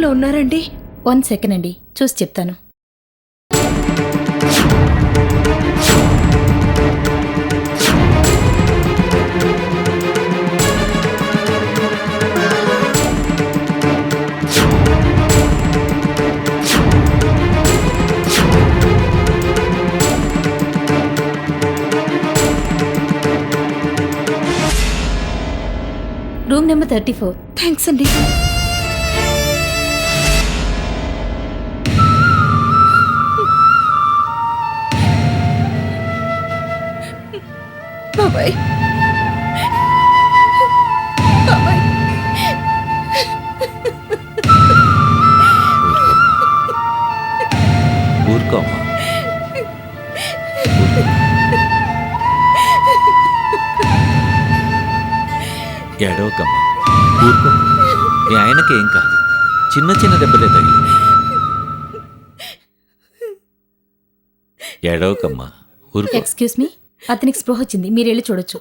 రూమ్లో ఉన్నారండి? 1 సెకండ్ అండి, చూసి చెప్తాను. Room number 34. థ్యాంక్స్ అండి. బాబాయ్, బాబాయ్, ఊరుకో అమ్మా. ఏడవకమ్మా, ఊరుకో. మీ ఆయనకి ఏం కాదు, చిన్న చిన్న దెబ్బలే తగిలి. ఏడవకమ్మా, ఊరుకో. ఎక్స్క్యూజ్ మీ, అతనికి స్పృహ వచ్చింది, మీరు వెళ్ళి చూడొచ్చు.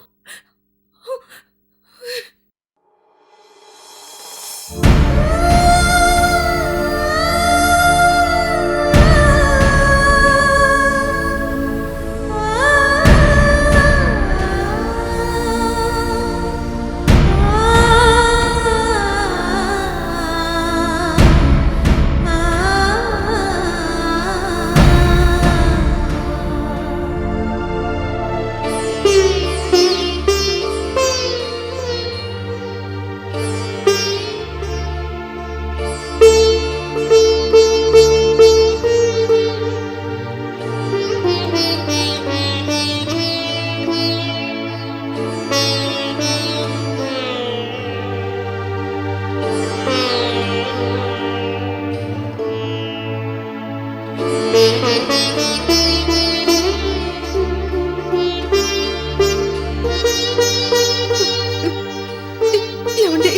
ఏమండి?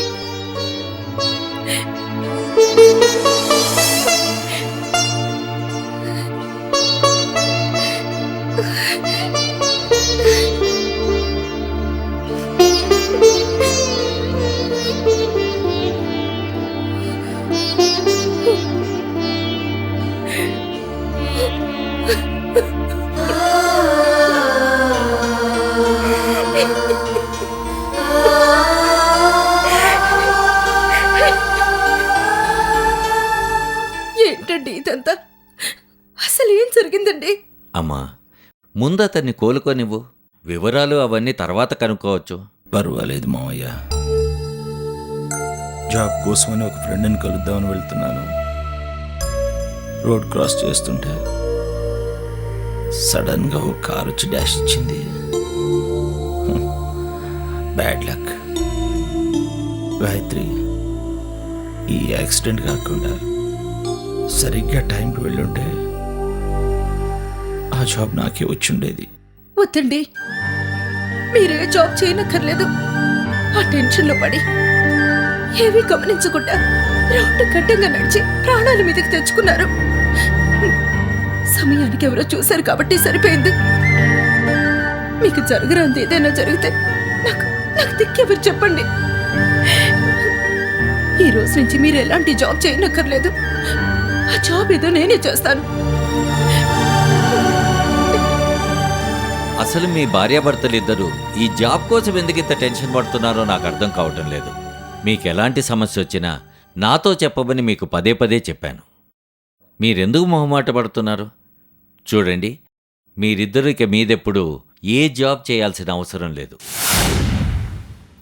ఏంటండి ఇదంతా? అసలు ఏం జరిగిందండి? అమ్మా, ముందు అతన్ని కోలుకోనివ్వు. వివరాలు అవన్నీ తర్వాత కనుక్కోవచ్చు. పర్వాలేదు మావయ్య. జాబ్ కోసమని ఒక ఫ్రెండ్ని కలుద్దామని వెళ్తున్నాను. రోడ్ క్రాస్ చేస్తుంటే సడన్గా ఒక కారు వచ్చి డాష్ ఇచ్చింది. Bad luck. గాయత్రి, ఈ యాక్సిడెంట్ కాకుండా సరిగ్గా టైంకి వెళ్ళుంటే ఆ జాబ్ నాకే వచ్చుండేది. వద్దండి, మీరే జాబ్ చేయనక్కర్లేదు. ఆ టెన్షన్లో పడి ఏమీ గమనించకుండా రోడ్డు కట్టంగా నడిచి ప్రాణాల మీదకి తెచ్చుకున్నారు. సమయానికి ఎవరో చూశారు కాబట్టి సరిపోయింది. మీకు జరగరాంది ఏదైనా జరిగితే నాకు నాకు దిక్కెవరు చెప్పండి. ఈ రోజు నుంచి మీరు ఎలాంటి జాబ్ చేయనక్కర్లేదు. ఆ జాబ్ ఏదో నేనే చేస్తాను. అసలు మీ భార్యాభర్తలిద్దరూ ఈ జాబ్ కోసం ఎందుకు ఇంత టెన్షన్ పడుతున్నారో నాకు అర్థం కావటం లేదు. మీకు ఎలాంటి సమస్య వచ్చినా నాతో చెప్పమని మీకు పదే పదే చెప్పాను. మీరెందుకు మొహమాట పడుతున్నారు? చూడండి, మీరిద్దరూ ఇక మీదెప్పుడు ఏ జాబ్ చేయాల్సిన అవసరం లేదు.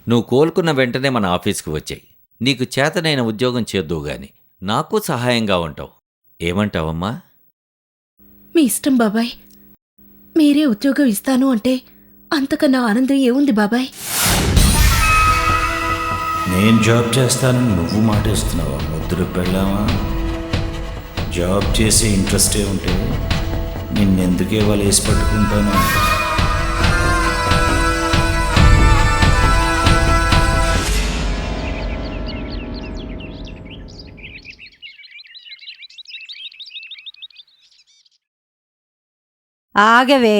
నువ్వు కోలుకున్న వెంటనే మన ఆఫీస్కి వచ్చాయి. నీకు చేతనైన ఉద్యోగం చేద్దువు గాని నాకు సహాయంగా ఉంటావు. ఏమంటావమ్మా? మీ ఇష్టం బాబాయ్. మీరే ఉద్యోగం ఇస్తాను అంటే అంతకన్నా ఆనందం ఏముంది బాబాయ్? నేను జాబ్ చేస్తానని నువ్వు మాటేస్తున్నావా? ముద్దురు పెళ్ళామా? జాబ్ చేసే ఇంట్రెస్టే ఉంటే నిన్నెందుకే వాళ్ళు వేసి పట్టుకుంటాను. ఆగవే.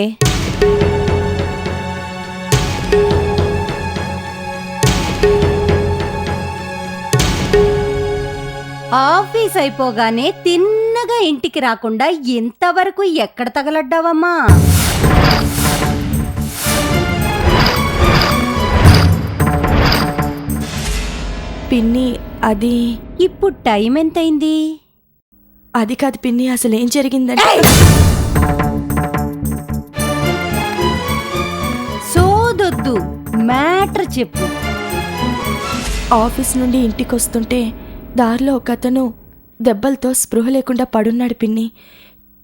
ఆఫీస్ అయిపోగానే తిన్నగా ఇంటికి రాకుండా ఇంతవరకు ఎక్కడ తగలడ్డావమ్మా? పిన్ని అది ఇప్పుడు టైం ఎంతైంది? అది కాదు పిన్ని, అసలు ఏం జరిగిందంటే సోదొద్దు, మ్యాటర్ చెప్పు. ఆఫీస్ నుండి ఇంటికి వస్తుంటే దారిలో ఒక అతను దెబ్బలతో స్పృహ లేకుండా పడున్నాడు పిన్ని.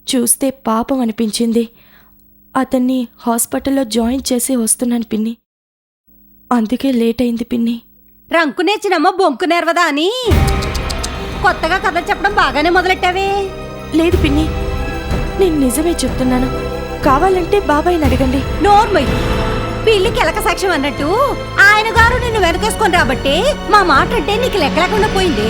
చూస్తే పాపం అనిపించింది. అతన్ని హాస్పిటల్లో జాయిన్ చేసి వస్తున్నాను పిన్ని. అందుకే లేట్ అయింది పిన్ని. రంకు నేర్చినమ్మా బొంకు నేర్వదా అని కొత్తగా కథ చెప్పడం బాగానే మొదలెట్టావే. లేదు పిన్ని, నేను నిజమే చెప్తున్నాను. కావాలంటే బాబాయ్ని అడగండి. నోర్మై, పిల్లి కెలక సాక్ష్యం అన్నట్టు ఆయన గారు నిన్ను వెనకేసుకొని రాబట్టే మా మాట అంటే నీకు లెక్క లేకుండా పోయింది.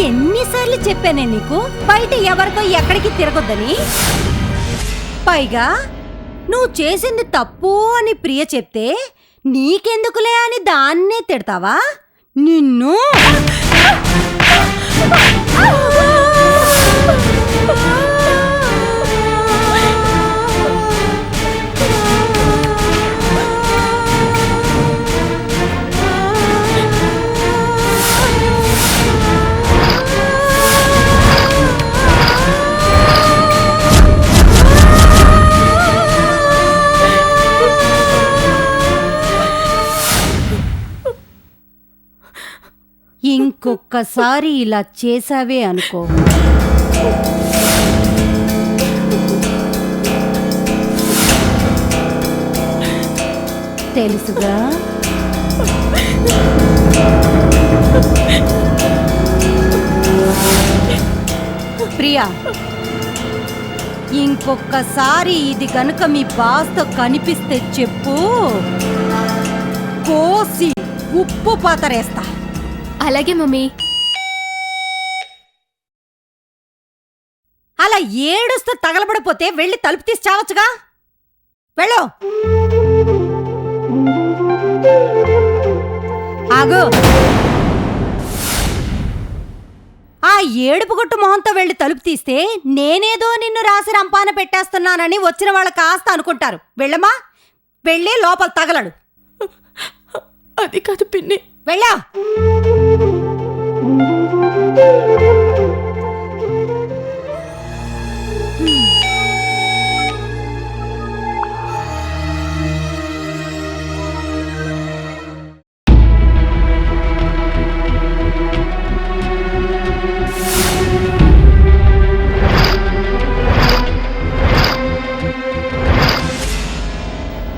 ఎన్నిసార్లు చెప్పానే నీకు బయట ఎవరితో ఎక్కడికి తిరగొద్దని? పైగా నువ్వు చేసింది తప్పు అని ప్రియ చెప్తే నీకెందుకులే అని దాన్నే తిడతావా? నిన్ను ఇంకొక్కసారి ఇలా చేసావే అనుకో, తెలుసుగా? ప్రియా, ఇంకొక్కసారి ఇది గనుక మీ బాస్తో కనిపిస్తే చెప్పు, కోసి ఉప్పు పాతరేస్తా. అలాగే మమ్మీ. అలా ఏడుస్తూ తగలబడిపోతే వెళ్ళి తలుపు తీసి చావచ్చుగా. వెళ్ళు. ఆగు. ఆ ఏడుపు గుట్టు మొహంతో వెళ్ళి తలుపు తీస్తే నేనేదో నిన్ను రాసి రంపాన పెట్టేస్తున్నానని వచ్చిన వాళ్ళ కాస్త అనుకుంటారు. వెళ్ళమ్మా, వెళ్ళి లోపల తగలడు. అది కాదు పిన్ని. వెళ్ళా.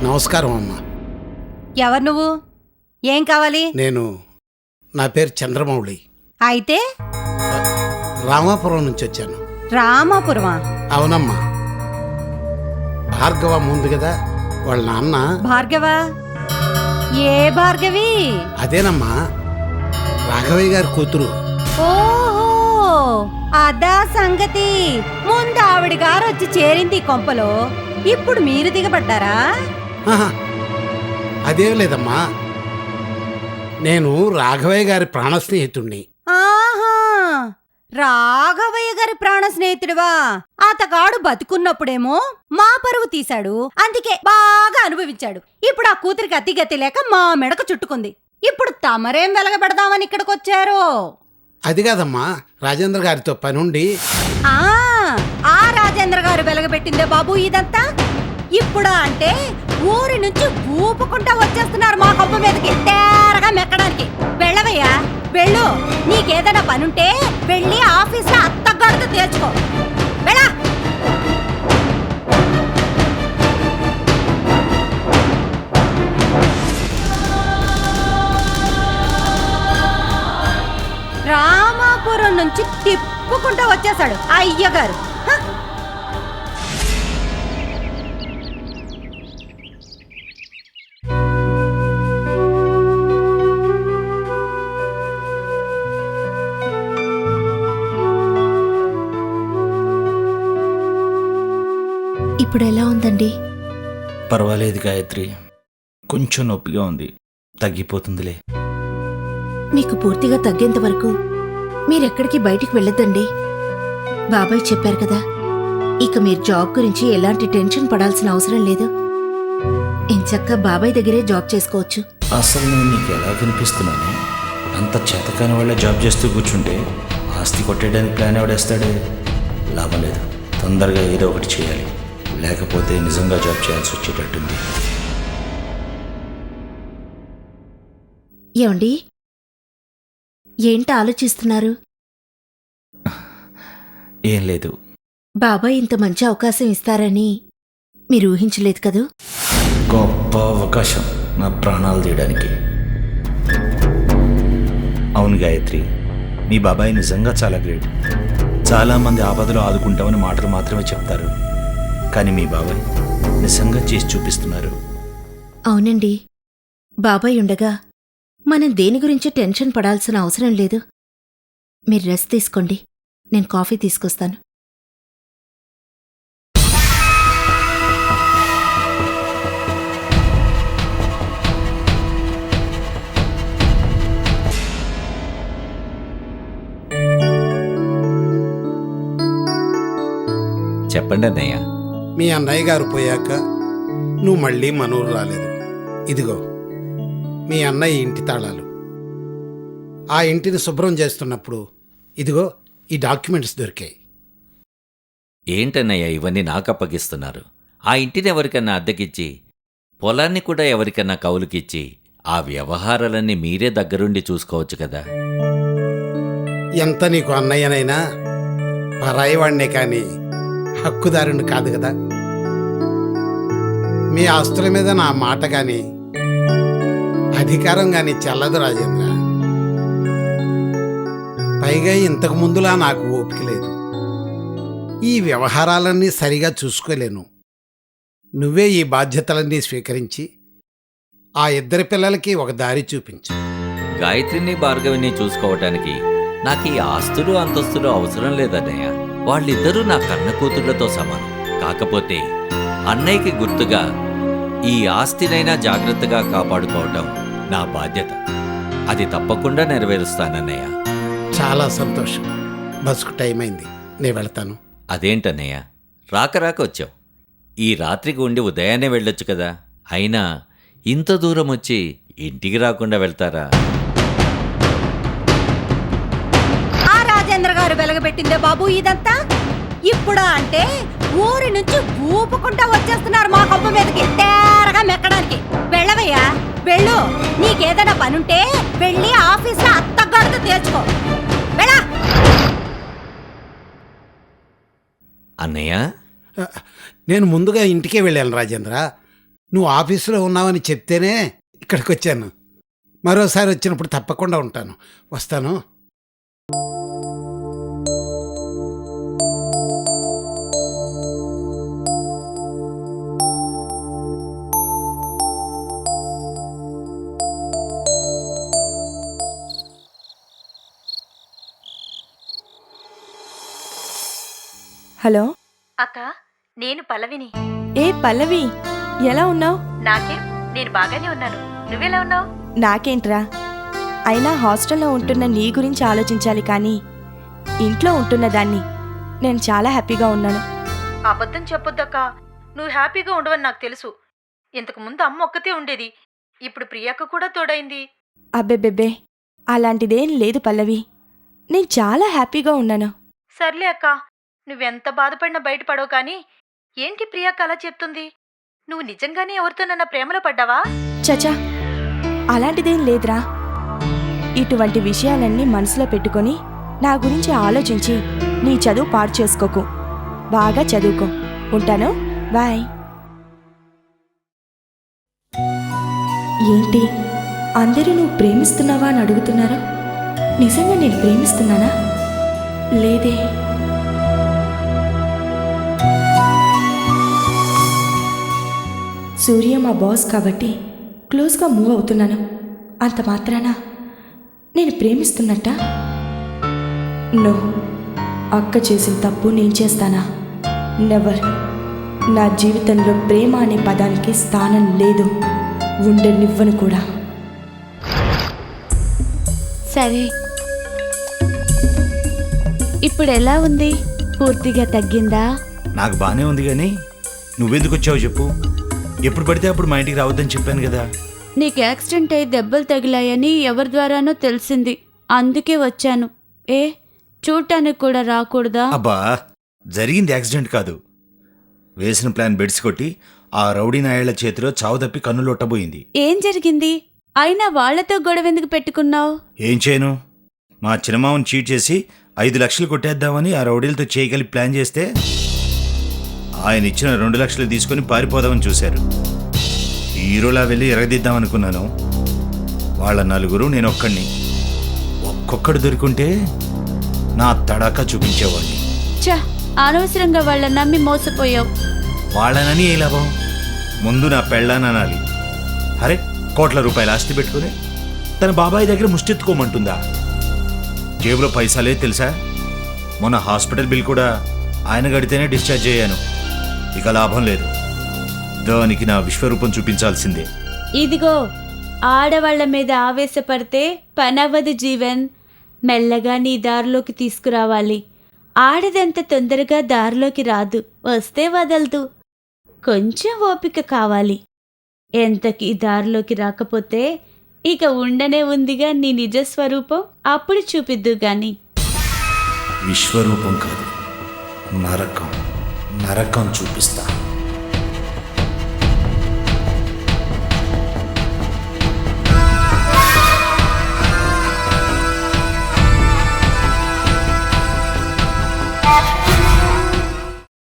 నమస్కారం అమ్మా. ఎవరు నువ్వు? ఏం కావాలి? నా పేరు చంద్రమౌళి. అయితే రామాపురం నుంచి వచ్చాను. రామాపురమా? అవునమ్మా. భార్గవ ముందు కదా వాళ్ళ నాన్న. భార్గవ? ఏ భార్గవి? అదేనమ్మా, రాఘవయ్య గారి కూతురు. ఓహో, అదా సంగతి. ముందు ఆవిడ గారు వచ్చి చేరింది కొంపలో, ఇప్పుడు మీరు దిగబడ్డారా? ఆహా, అదేం లేదమ్మా, నేను రాఘవయ్య గారి ప్రాణ స్నేహితుణ్ణి. ఆహా, రాఘవయ్య గారి ప్రాణ స్నేహితుడివా? అతగాడు బతుకున్నప్పుడేమో మా పరువు తీశాడు, అందుకే బాగా అనుభవించాడు. ఇప్పుడు ఆ కూతురికి అతిగతి లేక మా మెడకు చుట్టుకుంది. ఇప్పుడు తమరేం వెలగబెడదామని ఇక్కడికొచ్చారో? అది కాదమ్మా, రాజేంద్ర గారితో పనుండి. ఆ రాజేంద్ర గారు వెలగబెట్టిందే బాబు ఇదంతా. ఇప్పుడా అంటే ఊరి నుంచి ఊపుకుంటా వచ్చేస్తున్నారు మా కొంప మీదకి తేరగా మెక్కడానికి. వెళ్ళవయ్యా, వెళ్ళు. నీకేదైనా పనుంటే వెళ్ళి ఆఫీస్లో అత్తగారితో తేల్చుకో. వెళ్ళా. రామాపురం నుంచి తిప్పుకుంటా వచ్చేశాడు అయ్యగారు. ఇప్పుడు ఎలా ఉందండి? పర్వాలేదు గాయత్రి, కొంచెం నొప్పిగా ఉంది, తగ్గిపోతుందిలే. మీకు పూర్తిగా తగ్గేంత వరకు మీరెక్కడికి బయటికి వెళ్ళొద్దండి. బాబాయ్ చెప్పారు కదా, ఇక మీరు జాబ్ గురించి ఎలాంటి టెన్షన్ పడాల్సిన అవసరం లేదు. ఎంచక్కా బాబాయ్ దగ్గరే జాబ్ చేసుకోవచ్చు. అసలు నేను నీకు ఎలా కనిపిస్తున్నాను? అంత చేతకాని వాళ్ళ జాబ్ చేస్తూ కూర్చుంటే ఆస్తి కొట్టేయడానికి ప్లాన్ ఎవడేస్తాడే? లాభం లేదు. తొందరగా ఏదో ఒకటి చేయాలి, లేకపోతే నిజంగా జాబ్ చేయాల్సి వచ్చేటట్టుంది. ఏమండి, ఏంటి ఆలోచిస్తున్నారు? ఏం లేదు. బాబాయ్ ఇంత మంచి అవకాశం ఇస్తారని మీరు ఊహించలేదు కదూ? గొప్ప అవకాశం నా ప్రాణాలు తీయడానికి. అవును గాయత్రి, మీ బాబాయ్ నిజంగా చాలా గ్రేట్. చాలామంది ఆపదలో ఆదుకుంటామని మాటలు మాత్రమే చెప్తారు, కానీ మీ బాబాయ్ నిజంగా చేసి చూపిస్తున్నారు. అవునండి, బాబాయ్ ఉండగా మనం దేని గురించి టెన్షన్ పడాల్సిన అవసరం లేదు. మీరు రెస్ట్ తీసుకోండి, నేను కాఫీ తీసుకొస్తాను. చెప్పండి అన్నయ్య. మీ అన్నయ్య గారు పోయాక నువ్వు మళ్ళీ మనూరు రాలేదు. ఇదిగో మీ అన్నయ్య ఇంటి తాళాలు. ఆ ఇంటిని శుభ్రం చేస్తున్నప్పుడు ఇదిగో ఈ డాక్యుమెంట్స్ దొరికాయి. ఏంటన్నయ్య ఇవన్నీ నాకు అప్పగిస్తున్నారు? ఆ ఇంటిని ఎవరికన్నా అద్దెకిచ్చి, పొలాన్ని కూడా ఎవరికన్నా కౌలుకిచ్చి, ఆ వ్యవహారాలన్నీ మీరే దగ్గరుండి చూసుకోవచ్చు కదా. ఎంత నీకు అన్నయ్యనైనా పరాయి వాడినే కానీ హక్కుదారుని కాదు కదా. మీ ఆస్తుల మీద నా మాట కానీ అధికారం కానీ చెల్లదు రాజేంద్ర. పైగా ఇంతకు ముందులా నాకు ఓపిక లేదు. ఈ వ్యవహారాలన్నీ సరిగా చూసుకోలేను. నువ్వే ఈ బాధ్యతలన్నీ స్వీకరించి ఆ ఇద్దరి పిల్లలకి ఒక దారి చూపించు. గాయత్రిని భార్గవిని చూసుకోవటానికి నాకు ఈ ఆస్తులు అంతస్తులు అవసరం లేదన్నయ్య. వాళ్ళిద్దరూ నా కన్న కూతుళ్లతో సమానం. కాకపోతే అన్నయ్యకి గుర్తుగా ఈ ఆస్తినైనా జాగ్రత్తగా కాపాడుకోవటం నా బాధ్యత. అది తప్పకుండా నెరవేరుస్తానన్నయ్య. చాలా సంతోషం. బస్కు టైం అయింది, నేను వెళ్తాను. అదేంటన్నయ్య, రాక వచ్చావు. ఈ రాత్రికి ఉండి ఉదయాన్నే వెళ్ళొచ్చు కదా. అయినా ఇంత దూరం వచ్చి ఇంటికి రాకుండా వెళ్తారా? ఆ రాజేంద్ర గారు వెలగబెట్టిందే బాబు ఇదంతా. ఇప్పుడా అంటే ఊరి నుంచి ఊపుకుంటా వచ్చేస్తున్నారు మా కొంప మీదకి తేరగా మెక్కడానికి. వెళ్ళవయ్యా, వెళ్ళు. నీకేదైనా పనుంటే వెళ్ళి ఆఫీస్లో అత్తగారితో తేల్చుకో. వెళ్ళా. అన్నయ్య, నేను ముందుగా ఇంటికే వెళ్ళాను రాజేంద్ర. నువ్వు ఆఫీసులో ఉన్నావని చెప్తేనే ఇక్కడికి వచ్చాను. మరోసారి వచ్చినప్పుడు తప్పకుండా ఉంటాను. వస్తాను. హలో అక్క, నేను పల్లవిని. ఏ పల్లవి, ఎలా ఉన్నావు? నాకేం, నేను బాగానే ఉన్నాను. నువ్వెలా ఉన్నావు? నాకేంట్రా, అయినా హాస్టల్లో ఉంటున్న నీ గురించి ఆలోచించాలి కానీ ఇంట్లో ఉంటున్న దాన్ని నేను చాలా హ్యాపీగా ఉన్నాను. అబద్ధం చెప్పొద్దక్క, నువ్వు హ్యాపీగా ఉండవని నాకు తెలుసు. ఇంతకు ముందు అమ్మ ఒక్కతే ఉండేది, ఇప్పుడు ప్రియాక్క కూడా తోడైంది. అబ్బెబ్బెబ్బే, అలాంటిదేం లేదు పల్లవి. నేను చాలా హ్యాపీగా ఉన్నాను. సర్లే అక్క, నువ్వెంత బాధపడినా బయటపడవు కానీ ఏంటి ప్రియాక్క అలా చెప్తుంది? నువ్వు నిజంగానే ఎవరితోనన్నా ప్రేమలో పడ్డావా? చచా, అలాంటిదేం లేదురా. ఇటువంటి విషయాలన్నీ మనసులో పెట్టుకొని నా గురించి ఆలోచించి నీ చదువు పాడు చేసుకోకు. బాగా చదువుకో. ఉంటాను, బాయ్. ఏంటి అందరూ నువ్వు ప్రేమిస్తున్నావా అని అడుగుతున్నారా? నిజంగా నేను ప్రేమిస్తున్నానా? లేదే. సూర్య మా బాస్ కాబట్టి క్లోజ్గా మూవ్ అవుతున్నాను. అంత మాత్రాన నేను ప్రేమిస్తున్నట్ట? నో, అక్క చేసిన తప్పు నేను చేస్తానా? నెవర్. నా జీవితంలో ప్రేమ అనే పదానికి స్థానం లేదు, ఉండనివ్వను కూడా. సరే, ఇప్పుడు ఎలా ఉంది? పూర్తిగా తగ్గిందా? నాకు బాగానే ఉంది కానీ నువ్వెందుకు వచ్చావు చెప్పు. ఎప్పుడు పడితే అప్పుడు మా ఇంటికి రావద్దని చెప్పాను కదా. నీకు యాక్సిడెంట్ అయి దెబ్బలు తగిలాయని ఎవరి ద్వారానో తెలిసింది, అందుకే వచ్చాను. చూడటానికి కూడా రాకూడదా? అబ్బా, జరిగింది యాక్సిడెంట్ కాదు. వేసిన ప్లాన్ బెడ్స్ కొట్టి ఆ రౌడీ నాయాళ్ల చేతిలో చావు తప్పి కన్నులొట్టబోయింది. ఏం జరిగింది? అయినా వాళ్లతో గొడవెందుకు పెట్టుకున్నావు? ఏం చేయను, మా చిన్నమామని చీట్ చేసి 5 లక్షలు కొట్టేద్దామని ఆ రౌడీలతో చేయగలిపి ప్లాన్ చేస్తే ఆయన ఇచ్చిన 2 లక్షలు తీసుకొని పారిపోదామని చూశారు. హీరోలా వెళ్ళి ఎరగదిద్దామనుకున్నాను. వాళ్ళ 4, నేను ఒక్కడిని. ఒక్కొక్కడు దొరికింటే నా తడాకా చూపించేవాడిని. ఛ, అనవసరంగా వాళ్ళ నమ్మి మోసపోయావు. వాళ్ళనని ఏ లాభం? ముందు నా పెళ్ళాననాలి. అరే, కోట్ల రూపాయల ఆస్తి పెట్టుకుని తన బాబాయ్ దగ్గర ముష్టెత్తుకోమంటుందా? జేబులో పైసాలే తెలుసా? మొన్న హాస్పిటల్ బిల్ కూడా ఆయన గడితేనే డిశ్చార్జ్ అయ్యాను. ఇక లాభం లేదు. దానికి నా విశ్వరూపం చూపించాల్సిందే. ఇదిగో, ఆడవాళ్ల మీద ఆవేశపడితే పనవ్వదు జీవన్. మెల్లగా నీ దారిలోకి తీసుకురావాలి. ఆడదంత తొందరగా దారిలోకి రాదు, వస్తే వదలదు. కొంచెం ఓపిక కావాలి. ఎంతకీ దారిలోకి రాకపోతే ఇక ఉండనే ఉందిగా నీ నిజస్వరూపం, అప్పుడు చూపిద్దు గాని. విశ్వరూపం కాదు, నరకం చూపిస్తా.